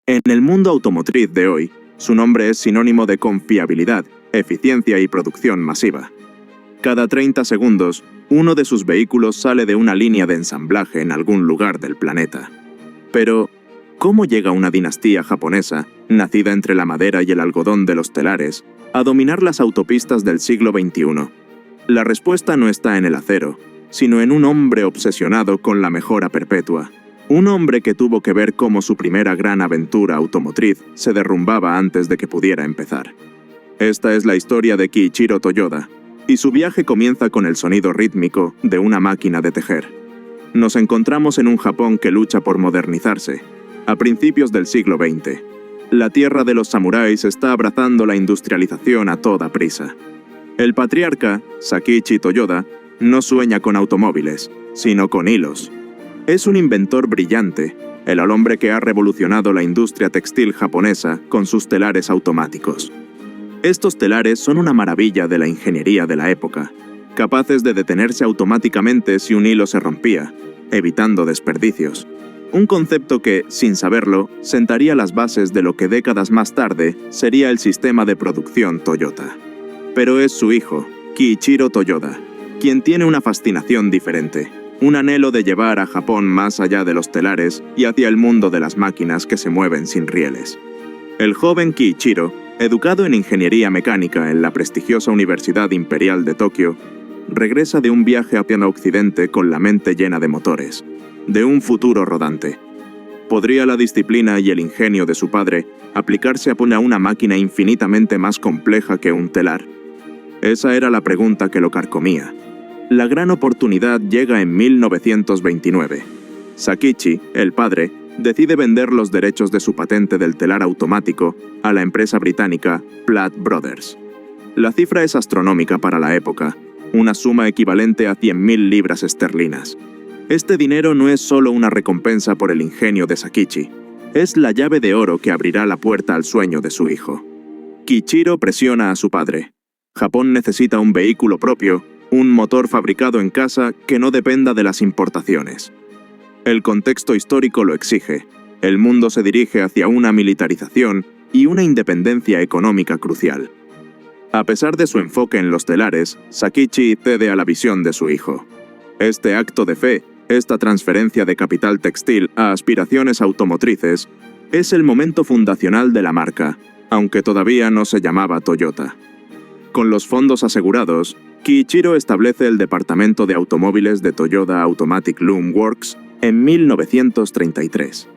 En el mundo automotriz de hoy, su nombre es sinónimo de confiabilidad, eficiencia y producción masiva. Cada 30 segundos, uno de sus vehículos sale de una línea de ensamblaje en algún lugar del planeta. Pero, ¿cómo llega una dinastía japonesa, nacida entre la madera y el algodón de los telares, a dominar las autopistas del siglo XXI? La respuesta no está en el acero, sino en un hombre obsesionado con la mejora perpetua. Un hombre que tuvo que ver cómo su primera gran aventura automotriz se derrumbaba antes de que pudiera empezar. Esta es la historia de Kiichiro Toyoda, y su viaje comienza con el sonido rítmico de una máquina de tejer. Nos encontramos en un Japón que lucha por modernizarse, a principios del siglo XX. La tierra de los samuráis está abrazando la industrialización a toda prisa. El patriarca, Sakichi Toyoda, no sueña con automóviles, sino con hilos. Es un inventor brillante, el hombre que ha revolucionado la industria textil japonesa con sus telares automáticos. Estos telares son una maravilla de la ingeniería de la época, capaces de detenerse automáticamente si un hilo se rompía, evitando desperdicios. Un concepto que, sin saberlo, sentaría las bases de lo que décadas más tarde sería el sistema de producción Toyota. Pero es su hijo, Kiichiro Toyoda, quien tiene una fascinación diferente. Un anhelo de llevar a Japón más allá de los telares y hacia el mundo de las máquinas que se mueven sin rieles. El joven Kiichiro, educado en ingeniería mecánica en la prestigiosa Universidad Imperial de Tokio, regresa de un viaje hacia el occidente con la mente llena de motores, de un futuro rodante. ¿Podría la disciplina y el ingenio de su padre aplicarse a una máquina infinitamente más compleja que un telar? Esa era la pregunta que lo carcomía. La gran oportunidad llega en 1929. Sakichi, el padre, decide vender los derechos de su patente del telar automático a la empresa británica Platt Brothers. La cifra es astronómica para la época, una suma equivalente a 100.000 libras esterlinas. Este dinero no es solo una recompensa por el ingenio de Sakichi, es la llave de oro que abrirá la puerta al sueño de su hijo. Kiichiro presiona a su padre. Japón necesita un vehículo propio, un motor fabricado en casa que no dependa de las importaciones. El contexto histórico lo exige. El mundo se dirige hacia una militarización y una independencia económica crucial. A pesar de su enfoque en los telares, Sakichi cede a la visión de su hijo. Este acto de fe, esta transferencia de capital textil a aspiraciones automotrices, es el momento fundacional de la marca, aunque todavía no se llamaba Toyota. Con los fondos asegurados, Kiichiro establece el departamento de automóviles de Toyota Automatic Loom Works en 1933.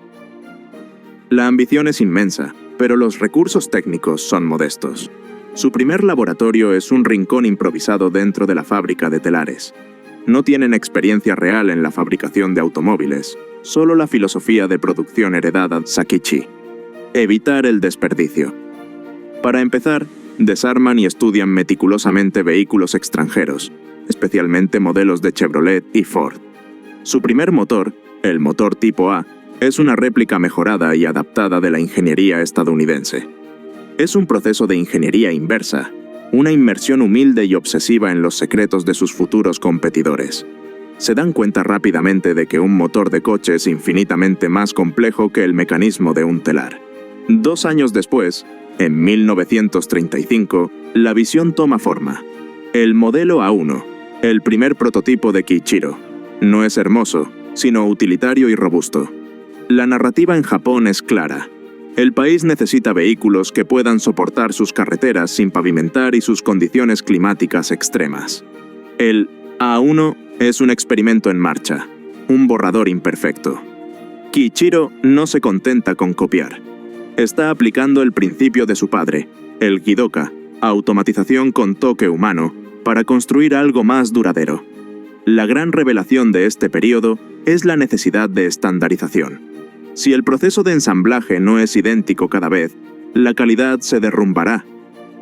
La ambición es inmensa, pero los recursos técnicos son modestos. Su primer laboratorio es un rincón improvisado dentro de la fábrica de telares. No tienen experiencia real en la fabricación de automóviles, solo la filosofía de producción heredada de Sakichi. Evitar el desperdicio. Para empezar, desarman y estudian meticulosamente vehículos extranjeros, especialmente modelos de Chevrolet y Ford. Su primer motor, el motor tipo A, es una réplica mejorada y adaptada de la ingeniería estadounidense. Es un proceso de ingeniería inversa, una inmersión humilde y obsesiva en los secretos de sus futuros competidores. Se dan cuenta rápidamente de que un motor de coche es infinitamente más complejo que el mecanismo de un telar. 2 años después, en 1935, la visión toma forma. El modelo A1, el primer prototipo de Kiichiro, no es hermoso, sino utilitario y robusto. La narrativa en Japón es clara. El país necesita vehículos que puedan soportar sus carreteras sin pavimentar y sus condiciones climáticas extremas. El A1 es un experimento en marcha, un borrador imperfecto. Kiichiro no se contenta con copiar. Está aplicando el principio de su padre, el Gidoka, automatización con toque humano, para construir algo más duradero. La gran revelación de este periodo es la necesidad de estandarización. Si el proceso de ensamblaje no es idéntico cada vez, la calidad se derrumbará.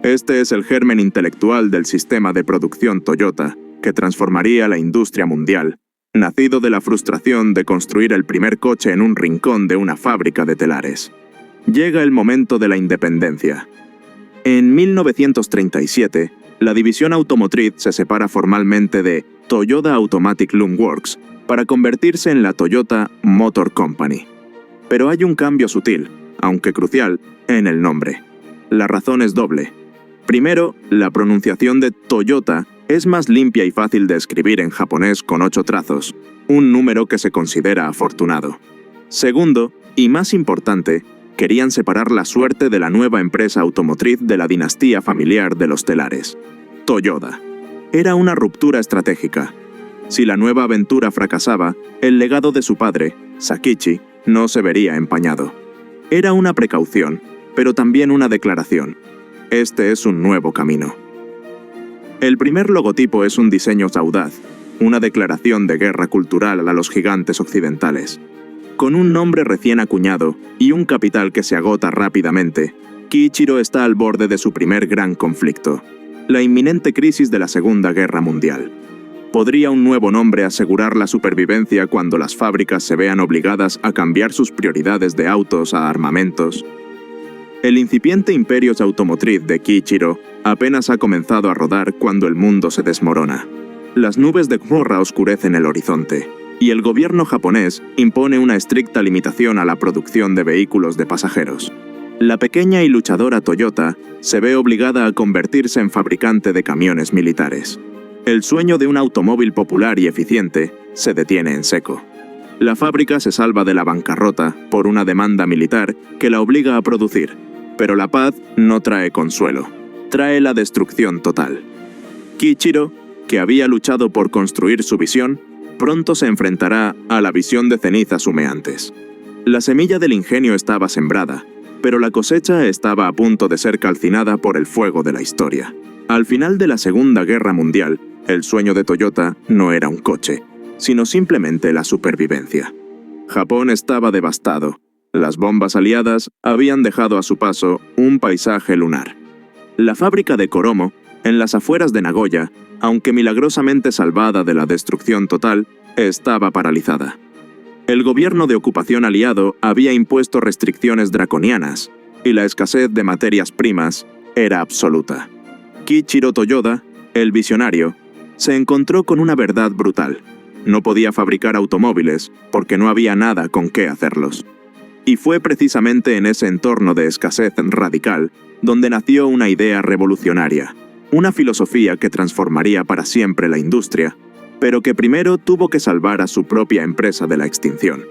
Este es el germen intelectual del sistema de producción Toyota, que transformaría la industria mundial, nacido de la frustración de construir el primer coche en un rincón de una fábrica de telares. Llega el momento de la independencia. En 1937, la división automotriz se separa formalmente de Toyota Automatic Loom Works para convertirse en la Toyota Motor Company. Pero hay un cambio sutil. aunque crucial, en el nombre. La razón es doble. Primero, la pronunciación de Toyota es más limpia y fácil de escribir en japonés con 8 trazos, un número que se considera afortunado. Segundo, y más importante, querían separar la suerte de la nueva empresa automotriz de la dinastía familiar de los telares, Toyoda. Era una ruptura estratégica. Si la nueva aventura fracasaba, el legado de su padre, Sakichi, no se vería empañado. Era una precaución, pero también una declaración. Este es un nuevo camino. El primer logotipo es un diseño audaz, una declaración de guerra cultural a los gigantes occidentales. Con un nombre recién acuñado y un capital que se agota rápidamente, Kiichiro está al borde de su primer gran conflicto, la inminente crisis de la Segunda Guerra Mundial. ¿Podría un nuevo nombre asegurar la supervivencia cuando las fábricas se vean obligadas a cambiar sus prioridades de autos a armamentos? El incipiente imperio automotriz de Kiichiro apenas ha comenzado a rodar cuando el mundo se desmorona. Las nubes de Gomorra oscurecen el horizonte, y el gobierno japonés impone una estricta limitación a la producción de vehículos de pasajeros. La pequeña y luchadora Toyota se ve obligada a convertirse en fabricante de camiones militares. El sueño de un automóvil popular y eficiente se detiene en seco. La fábrica se salva de la bancarrota por una demanda militar que la obliga a producir, pero la paz no trae consuelo, trae la destrucción total. Kiichiro, que había luchado por construir su visión, pronto se enfrentará a la visión de cenizas humeantes. La semilla del ingenio estaba sembrada, pero la cosecha estaba a punto de ser calcinada por el fuego de la historia. Al final de la Segunda Guerra Mundial, el sueño de Toyota no era un coche, sino simplemente la supervivencia. Japón estaba devastado. Las bombas aliadas habían dejado a su paso un paisaje lunar. La fábrica de Koromo, en las afueras de Nagoya, aunque milagrosamente salvada de la destrucción total, estaba paralizada. El gobierno de ocupación aliado había impuesto restricciones draconianas, y la escasez de materias primas era absoluta. Kiichiro Toyoda, el visionario, se encontró con una verdad brutal. No podía fabricar automóviles porque no había nada con qué hacerlos. Y fue precisamente en ese entorno de escasez radical donde nació una idea revolucionaria, una filosofía que transformaría para siempre la industria, pero que primero tuvo que salvar a su propia empresa de la extinción.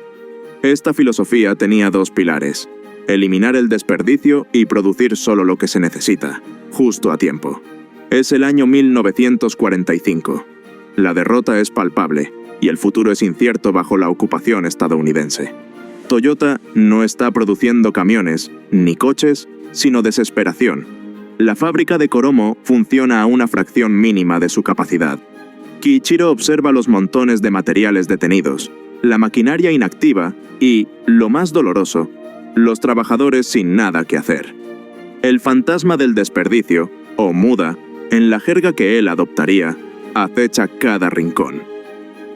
Esta filosofía tenía 2 pilares: eliminar el desperdicio y producir solo lo que se necesita, justo a tiempo. Es el año 1945. La derrota es palpable y el futuro es incierto bajo la ocupación estadounidense. Toyota no está produciendo camiones ni coches, sino desesperación. La fábrica de Koromo funciona a una fracción mínima de su capacidad. Kiichiro observa los montones de materiales detenidos, la maquinaria inactiva y, lo más doloroso, los trabajadores sin nada que hacer. El fantasma del desperdicio, o muda, en la jerga que él adoptaría, acecha cada rincón.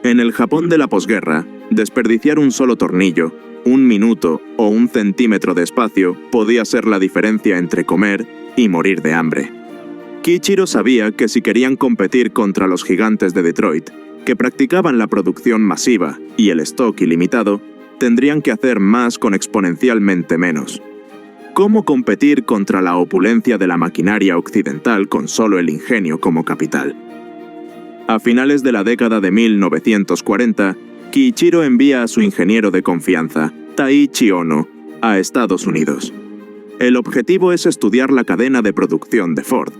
En el Japón de la posguerra, desperdiciar un solo tornillo, un minuto o un centímetro de espacio podía ser la diferencia entre comer y morir de hambre. Kiichiro sabía que si querían competir contra los gigantes de Detroit, que practicaban la producción masiva y el stock ilimitado, tendrían que hacer más con exponencialmente menos. ¿Cómo competir contra la opulencia de la maquinaria occidental con solo el ingenio como capital? A finales de la década de 1940, Kiichiro envía a su ingeniero de confianza, Taiichi Ohno, a Estados Unidos. El objetivo es estudiar la cadena de producción de Ford.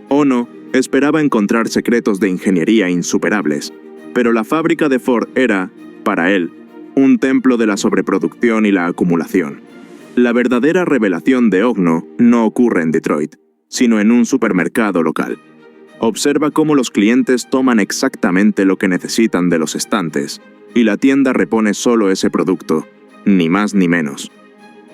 Ohno esperaba encontrar secretos de ingeniería insuperables, pero la fábrica de Ford era, para él, un templo de la sobreproducción y la acumulación. La verdadera revelación de Ohno no ocurre en Detroit, sino en un supermercado local. Observa cómo los clientes toman exactamente lo que necesitan de los estantes, y la tienda repone solo ese producto, ni más ni menos.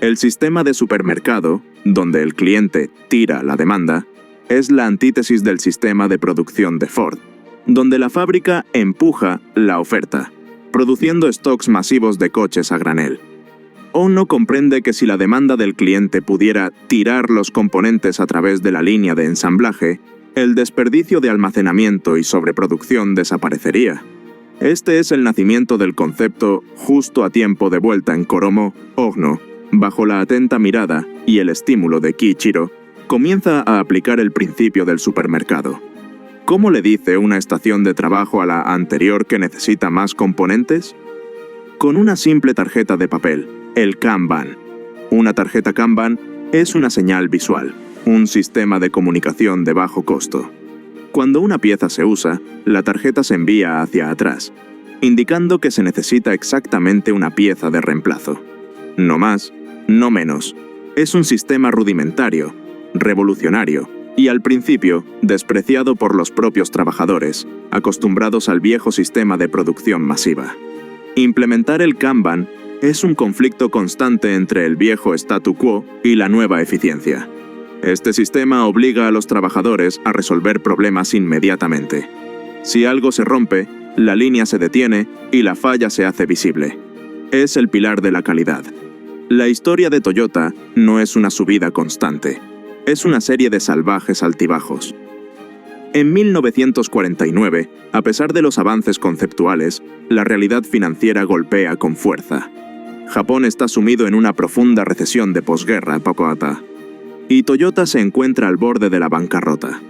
El sistema de supermercado, donde el cliente tira la demanda, es la antítesis del sistema de producción de Ford, donde la fábrica empuja la oferta, produciendo stocks masivos de coches a granel. Ohno comprende que si la demanda del cliente pudiera tirar los componentes a través de la línea de ensamblaje, el desperdicio de almacenamiento y sobreproducción desaparecería. Este es el nacimiento del concepto justo a tiempo de vuelta en Koromo, Ohno, bajo la atenta mirada y el estímulo de Kiichiro, comienza a aplicar el principio del supermercado. ¿Cómo le dice una estación de trabajo a la anterior que necesita más componentes? Con una simple tarjeta de papel, el Kanban. Una tarjeta Kanban es una señal visual, un sistema de comunicación de bajo costo. Cuando una pieza se usa, la tarjeta se envía hacia atrás, indicando que se necesita exactamente una pieza de reemplazo. No más, no menos. Es un sistema rudimentario, revolucionario y al principio despreciado por los propios trabajadores, acostumbrados al viejo sistema de producción masiva. Implementar el Kanban es un conflicto constante entre el viejo statu quo y la nueva eficiencia. Este sistema obliga a los trabajadores a resolver problemas inmediatamente. Si algo se rompe, la línea se detiene y la falla se hace visible. Es el pilar de la calidad. La historia de Toyota no es una subida constante. Es una serie de salvajes altibajos. En 1949, a pesar de los avances conceptuales, la realidad financiera golpea con fuerza. Japón está sumido en una profunda recesión de posguerra Tokuata, y Toyota se encuentra al borde de la bancarrota.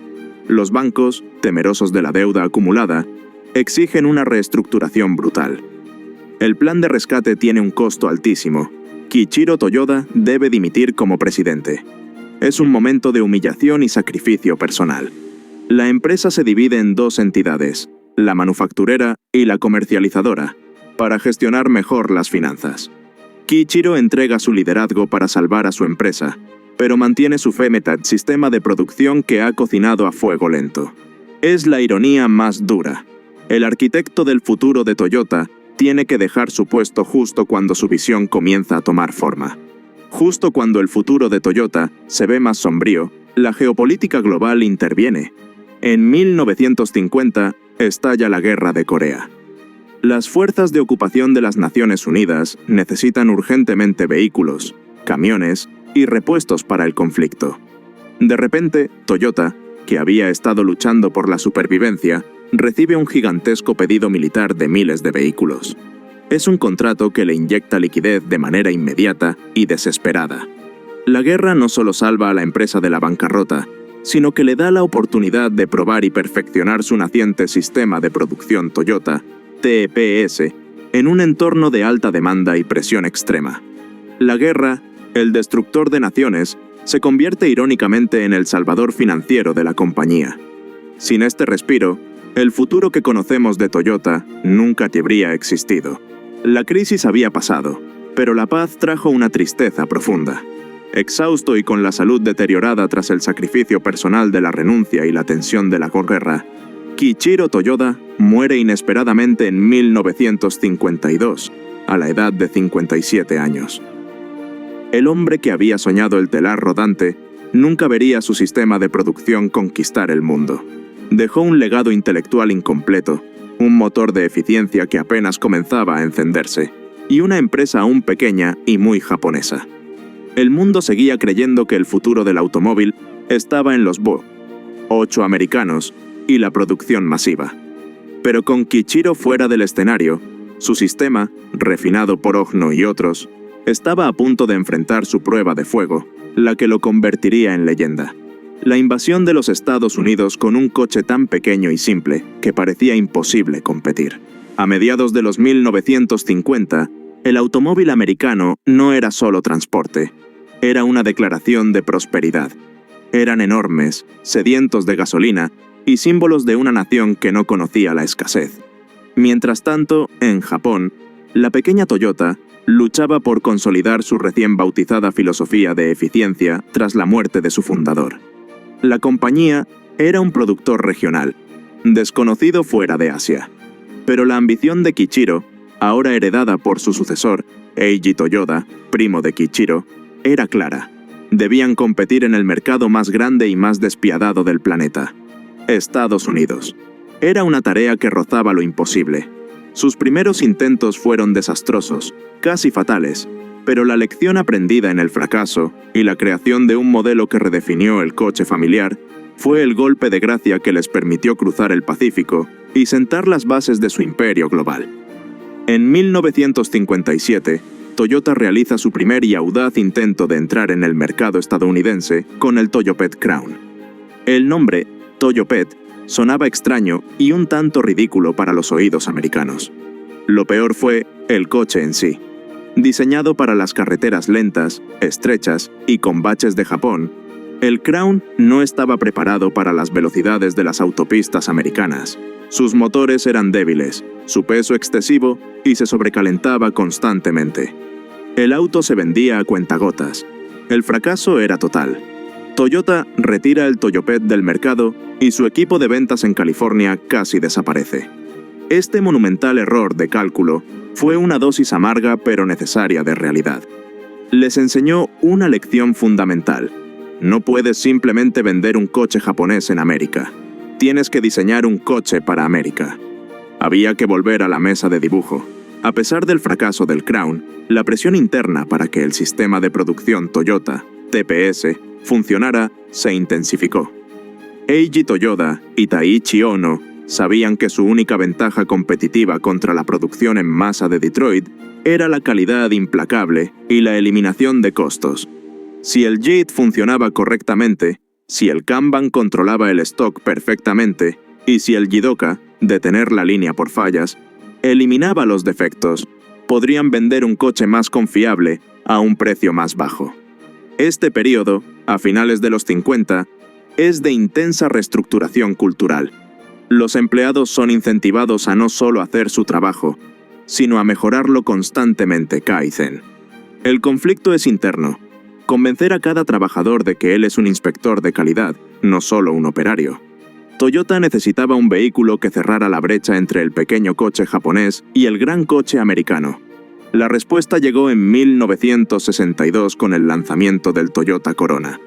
Los bancos, temerosos de la deuda acumulada, exigen una reestructuración brutal. El plan de rescate tiene un costo altísimo. Kiichiro Toyoda debe dimitir como presidente. Es un momento de humillación y sacrificio personal. La empresa se divide en dos entidades, la manufacturera y la comercializadora, para gestionar mejor las finanzas. Kiichiro entrega su liderazgo para salvar a su empresa, pero mantiene su fe en el sistema de producción que ha cocinado a fuego lento. Es la ironía más dura. El arquitecto del futuro de Toyota tiene que dejar su puesto justo cuando su visión comienza a tomar forma. Justo cuando el futuro de Toyota se ve más sombrío, la geopolítica global interviene. En 1950 estalla la Guerra de Corea. Las fuerzas de ocupación de las Naciones Unidas necesitan urgentemente vehículos, camiones y repuestos para el conflicto. De repente, Toyota, que había estado luchando por la supervivencia, recibe un gigantesco pedido militar de miles de vehículos. Es un contrato que le inyecta liquidez de manera inmediata y desesperada. La guerra no solo salva a la empresa de la bancarrota, sino que le da la oportunidad de probar y perfeccionar su naciente sistema de producción Toyota, TPS, en un entorno de alta demanda y presión extrema. La guerra, el destructor de naciones, se convierte irónicamente en el salvador financiero de la compañía. Sin este respiro, el futuro que conocemos de Toyota nunca habría existido. La crisis había pasado, pero la paz trajo una tristeza profunda. Exhausto y con la salud deteriorada tras el sacrificio personal de la renuncia y la tensión de la guerra, Kiichiro Toyoda muere inesperadamente en 1952, a la edad de 57 años. El hombre que había soñado el telar rodante nunca vería su sistema de producción conquistar el mundo. Dejó un legado intelectual incompleto, un motor de eficiencia que apenas comenzaba a encenderse, y una empresa aún pequeña y muy japonesa. El mundo seguía creyendo que el futuro del automóvil estaba en los 8 americanos y la producción masiva. Pero con Kiichiro fuera del escenario, su sistema, refinado por Ogno y otros, estaba a punto de enfrentar su prueba de fuego, la que lo convertiría en leyenda. La invasión de los Estados Unidos con un coche tan pequeño y simple que parecía imposible competir. A mediados de los 1950, el automóvil americano no era solo transporte, era una declaración de prosperidad. Eran enormes, sedientos de gasolina y símbolos de una nación que no conocía la escasez. Mientras tanto, en Japón, la pequeña Toyota luchaba por consolidar su recién bautizada filosofía de eficiencia tras la muerte de su fundador. La compañía era un productor regional, desconocido fuera de Asia. Pero la ambición de Kiichiro, ahora heredada por su sucesor, Eiji Toyoda, primo de Kiichiro, era clara. Debían competir en el mercado más grande y más despiadado del planeta, Estados Unidos. Era una tarea que rozaba lo imposible. Sus primeros intentos fueron desastrosos, casi fatales, pero la lección aprendida en el fracaso y la creación de un modelo que redefinió el coche familiar fue el golpe de gracia que les permitió cruzar el Pacífico y sentar las bases de su imperio global. En 1957, Toyota realiza su primer y audaz intento de entrar en el mercado estadounidense con el Toyopet Crown. El nombre, Toyopet, sonaba extraño y un tanto ridículo para los oídos americanos. Lo peor fue el coche en sí. Diseñado para las carreteras lentas, estrechas y con baches de Japón, el Crown no estaba preparado para las velocidades de las autopistas americanas. Sus motores eran débiles, su peso excesivo y se sobrecalentaba constantemente. El auto se vendía a cuentagotas. El fracaso era total. Toyota retira el Toyopet del mercado y su equipo de ventas en California casi desaparece. Este monumental error de cálculo fue una dosis amarga pero necesaria de realidad. Les enseñó una lección fundamental. No puedes simplemente vender un coche japonés en América. Tienes que diseñar un coche para América. Había que volver a la mesa de dibujo. A pesar del fracaso del Crown, la presión interna para que el sistema de producción Toyota, TPS, funcionara se intensificó. Eiji Toyoda y Taiichi Ohno sabían que su única ventaja competitiva contra la producción en masa de Detroit era la calidad implacable y la eliminación de costos. Si el JIT funcionaba correctamente, si el Kanban controlaba el stock perfectamente y si el Jidoka, detener la línea por fallas, eliminaba los defectos, podrían vender un coche más confiable a un precio más bajo. Este periodo, a finales de los 50, es de intensa reestructuración cultural. Los empleados son incentivados a no solo hacer su trabajo, sino a mejorarlo constantemente, Kaizen. El conflicto es interno. Convencer a cada trabajador de que él es un inspector de calidad, no solo un operario. Toyota necesitaba un vehículo que cerrara la brecha entre el pequeño coche japonés y el gran coche americano. La respuesta llegó en 1962 con el lanzamiento del Toyota Corona.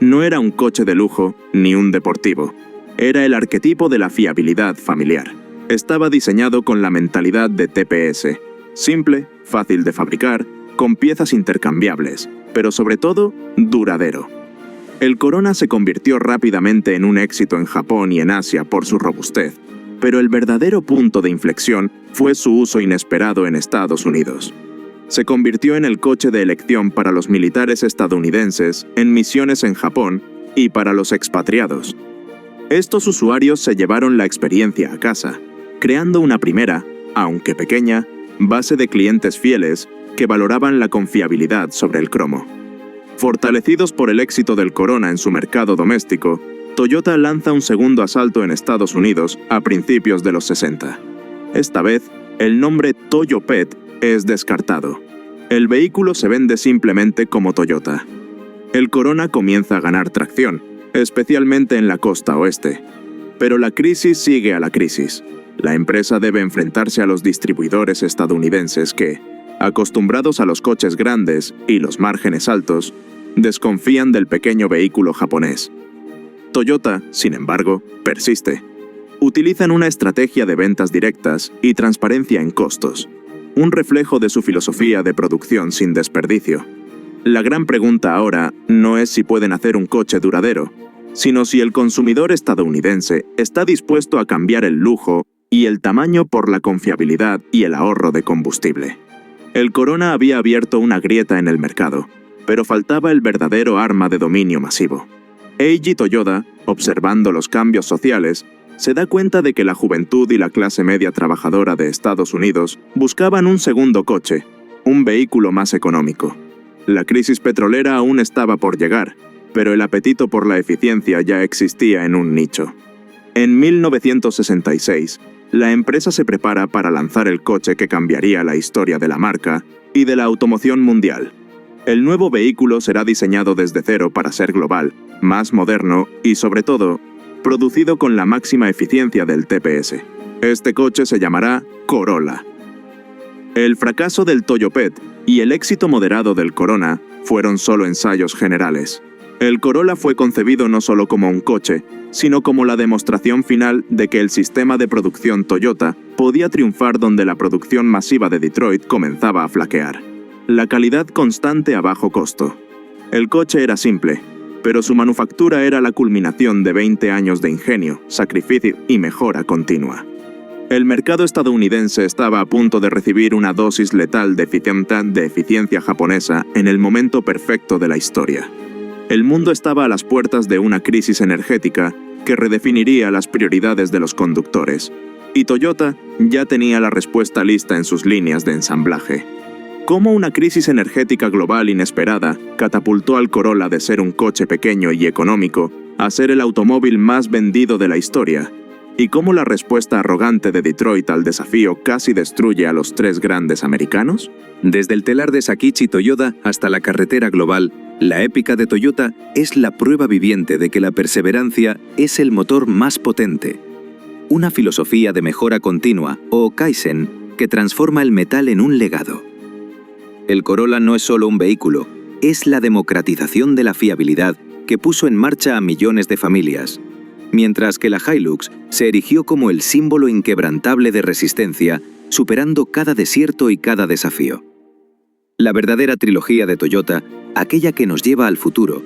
No era un coche de lujo ni un deportivo. Era el arquetipo de la fiabilidad familiar. Estaba diseñado con la mentalidad de TPS. Simple, fácil de fabricar, con piezas intercambiables, pero sobre todo, duradero. El Corona se convirtió rápidamente en un éxito en Japón y en Asia por su robustez, pero el verdadero punto de inflexión fue su uso inesperado en Estados Unidos. Se convirtió en el coche de elección para los militares estadounidenses en misiones en Japón y para los expatriados. Estos usuarios se llevaron la experiencia a casa, creando una primera, aunque pequeña, base de clientes fieles que valoraban la confiabilidad sobre el cromo. Fortalecidos por el éxito del Corona en su mercado doméstico, Toyota lanza un segundo asalto en Estados Unidos a principios de los 60. Esta vez, el nombre Toyopet es descartado. El vehículo se vende simplemente como Toyota. El Corona comienza a ganar tracción, especialmente en la costa oeste. Pero la crisis sigue a la crisis. La empresa debe enfrentarse a los distribuidores estadounidenses que, acostumbrados a los coches grandes y los márgenes altos, desconfían del pequeño vehículo japonés. Toyota, sin embargo, persiste. Utilizan una estrategia de ventas directas y transparencia en costos, un reflejo de su filosofía de producción sin desperdicio. La gran pregunta ahora no es si pueden hacer un coche duradero, sino si el consumidor estadounidense está dispuesto a cambiar el lujo y el tamaño por la confiabilidad y el ahorro de combustible. El Corona había abierto una grieta en el mercado, pero faltaba el verdadero arma de dominio masivo. Eiji Toyoda, observando los cambios sociales, se da cuenta de que la juventud y la clase media trabajadora de Estados Unidos buscaban un segundo coche, un vehículo más económico. La crisis petrolera aún estaba por llegar, pero el apetito por la eficiencia ya existía en un nicho. En 1966, la empresa se prepara para lanzar el coche que cambiaría la historia de la marca y de la automoción mundial. El nuevo vehículo será diseñado desde cero para ser global, más moderno y, sobre todo, producido con la máxima eficiencia del TPS. Este coche se llamará Corolla. El fracaso del Toyopet y el éxito moderado del Corona fueron solo ensayos generales. El Corolla fue concebido no solo como un coche, sino como la demostración final de que el sistema de producción Toyota podía triunfar donde la producción masiva de Detroit comenzaba a flaquear. La calidad constante a bajo costo. El coche era simple, pero su manufactura era la culminación de 20 años de ingenio, sacrificio y mejora continua. El mercado estadounidense estaba a punto de recibir una dosis letal de eficiencia japonesa en el momento perfecto de la historia. El mundo estaba a las puertas de una crisis energética que redefiniría las prioridades de los conductores, y Toyota ya tenía la respuesta lista en sus líneas de ensamblaje. ¿Cómo una crisis energética global inesperada catapultó al Corolla de ser un coche pequeño y económico a ser el automóvil más vendido de la historia? ¿Y cómo la respuesta arrogante de Detroit al desafío casi destruye a los tres grandes americanos? Desde el telar de Sakichi Toyoda hasta la carretera global, la épica de Toyota es la prueba viviente de que la perseverancia es el motor más potente. Una filosofía de mejora continua, o Kaizen, que transforma el metal en un legado. El Corolla no es solo un vehículo, es la democratización de la fiabilidad que puso en marcha a millones de familias, mientras que la Hilux se erigió como el símbolo inquebrantable de resistencia, superando cada desierto y cada desafío. La verdadera trilogía de Toyota, aquella que nos lleva al futuro,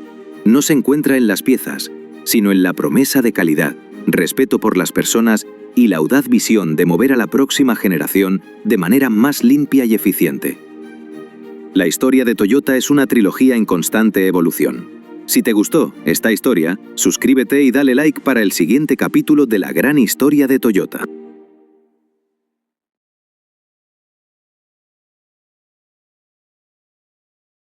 no se encuentra en las piezas, sino en la promesa de calidad, respeto por las personas y la audaz visión de mover a la próxima generación de manera más limpia y eficiente. La historia de Toyota es una trilogía en constante evolución. Si te gustó esta historia, suscríbete y dale like para el siguiente capítulo de la gran historia de Toyota.